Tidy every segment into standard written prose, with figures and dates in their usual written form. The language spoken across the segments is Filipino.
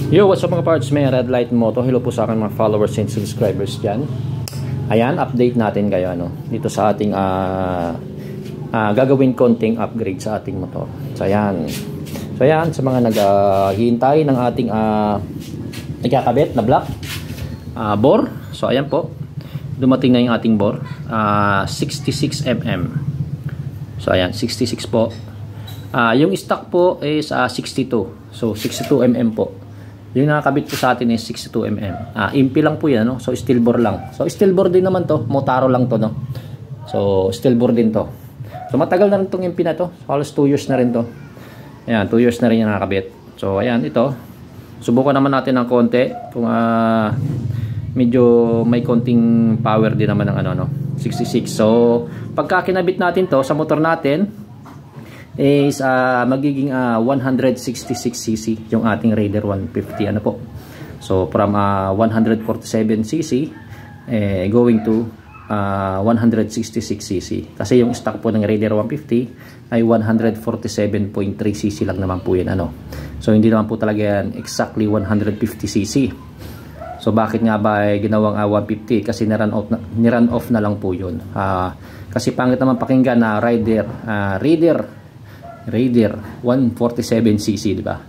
Yo, what's up mga parts? May Red Light Moto. Hello po sa akin mga followers and subscribers dyan. Ayan, update natin kayo dito sa ating gagawin konting upgrade sa ating motor. So ayan, sa mga naghihintay ng ating nagkakabit na block bore. So ayan po, dumating na yung ating bore, 66mm. So ayan, 66 po. Yung stock po is 62. So 62mm po. Yung nakakabit po sa atin is 62mm. Impi lang po yan, no? So steel bore lang. So steel bore din naman to, Motaro lang to, no? So steel bore din to. So matagal na rin tong impi na to. Halos 2 years na rin to. Ayan, 2 years na rin yung nakakabit. So ayan, ito. Subukan naman natin ng konti kung medyo may konting power din naman ng 66. So pagka kinabit natin to sa motor natin is magiging 166cc yung ating Raider 150 po. So from 147cc going to 166cc. Kasi yung stock po ng Raider 150 ay 147.3cc lang naman po yun So hindi naman po talaga yan exactly 150cc. So bakit nga ba ginawang 150? Kasi ni-run off na lang po yun. Kasi pangit naman pakinggan na Raider 147cc, di ba?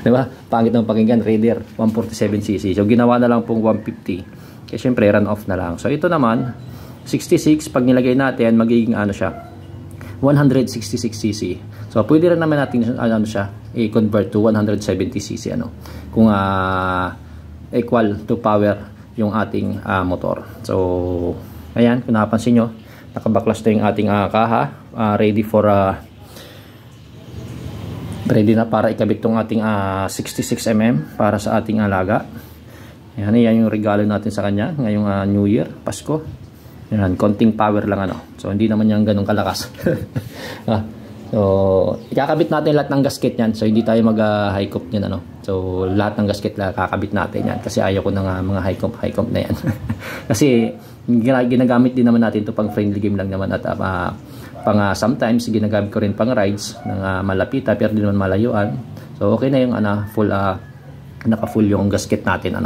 Di ba? Pangit ng pakinggan, Raider 147cc. So ginawa na lang pong 150. Kaya syempre run off na lang. So ito naman 66, pag nilagay natin magiging siya 166cc. So pwede rin naman natin siya i-convert to 170cc kung equal to power yung ating motor. So ayan, kung napansin nyo, nakabaklas na yung ating kaha, ready na para ikabit tong ating 66mm para sa ating alaga. Yan yung regalo natin sa kanya ngayong New Year, Pasko. Yan, konting power lang So hindi naman yan ganun kalakas. So ikakabit natin lahat ng gasket niyan. So hindi tayo mag-high comp niyan So lahat ng gasket kakabit natin yan kasi ayaw ko ng mga high comp na yan. Kasi ginagamit din naman natin to pang friendly game lang naman at sometimes ginagamit ko rin pang rides ng malapita pero di naman malayuan. So okay na yung naka-full yung gasket natin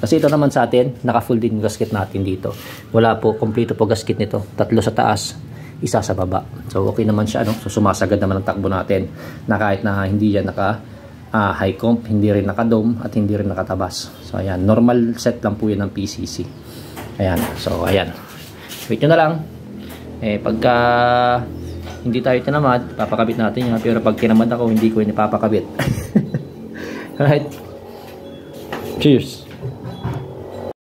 Kasi ito naman sa atin, naka-full din yung gasket natin dito. Wala po, kompleto po gasket nito. 3 sa taas, 1 sa baba. So okay naman siya So sumasagad naman ang takbo natin na kahit na hindi yan naka high comp, hindi rin naka-dome at hindi rin nakatabas. So ayan, normal set lang po yun ng PCC. Ayan, so ayan. Wait nyo na lang. Pagka hindi tayo tinamad, papakabit natin yan. Pero pag tinamad ako, hindi ko yun ipapakabit. Alright. Cheers.